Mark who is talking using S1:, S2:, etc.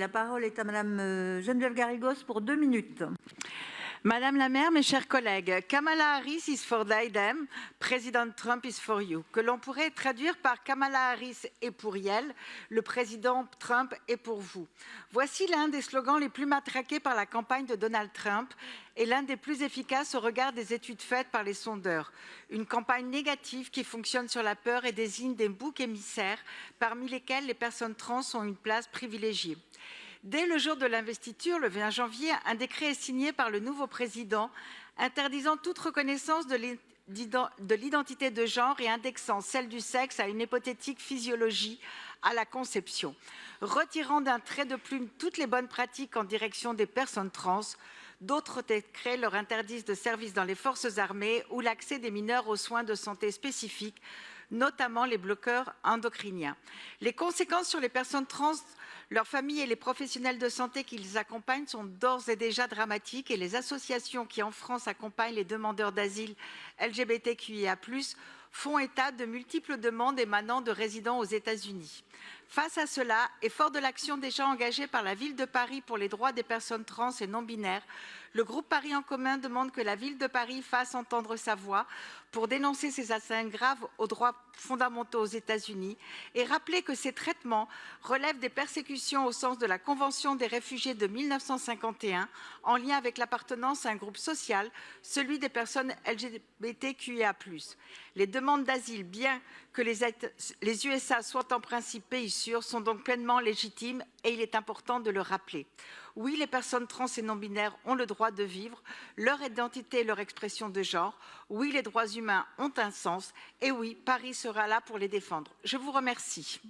S1: La parole est à Madame Geneviève Garrigos pour 2 minutes.
S2: Madame la maire, mes chers collègues, Kamala Harris is for them, President Trump is for you, que l'on pourrait traduire par Kamala Harris est pour elle, le président Trump est pour vous. Voici l'un des slogans les plus matraqués par la campagne de Donald Trump et l'un des plus efficaces au regard des études faites par les sondeurs. Une campagne négative qui fonctionne sur la peur et désigne des boucs émissaires parmi lesquels les personnes trans ont une place privilégiée. Dès le jour de l'investiture, le 20 janvier, un décret est signé par le nouveau président interdisant toute reconnaissance de l'identité de genre et indexant celle du sexe à une hypothétique physiologie à la conception, retirant d'un trait de plume toutes les bonnes pratiques en direction des personnes trans. D'autres décrets leur interdisent de service dans les forces armées ou l'accès des mineurs aux soins de santé spécifiques, notamment les bloqueurs endocriniens. Les conséquences sur les personnes trans, leurs familles et les professionnels de santé qui les accompagnent sont d'ores et déjà dramatiques et les associations qui en France accompagnent les demandeurs d'asile LGBTQIA+, font état de multiples demandes émanant de résidents aux États-Unis. Face à cela, et fort de l'action déjà engagée par la Ville de Paris pour les droits des personnes trans et non-binaires, le groupe Paris en commun demande que la Ville de Paris fasse entendre sa voix pour dénoncer ces atteintes graves aux droits fondamentaux aux États-Unis et rappeler que ces traitements relèvent des persécutions au sens de la Convention des réfugiés de 1951 en lien avec l'appartenance à un groupe social, celui des personnes LGBTQIA+. Les demandes d'asile, bien que les USA soient en principe pays sûrs, sont donc pleinement légitimes et il est important de le rappeler. Oui, les personnes trans et non-binaires ont le droit de vivre leur identité et leur expression de genre. Oui, les droits humains ont un sens. Et oui, Paris sera là pour les défendre. Je vous remercie.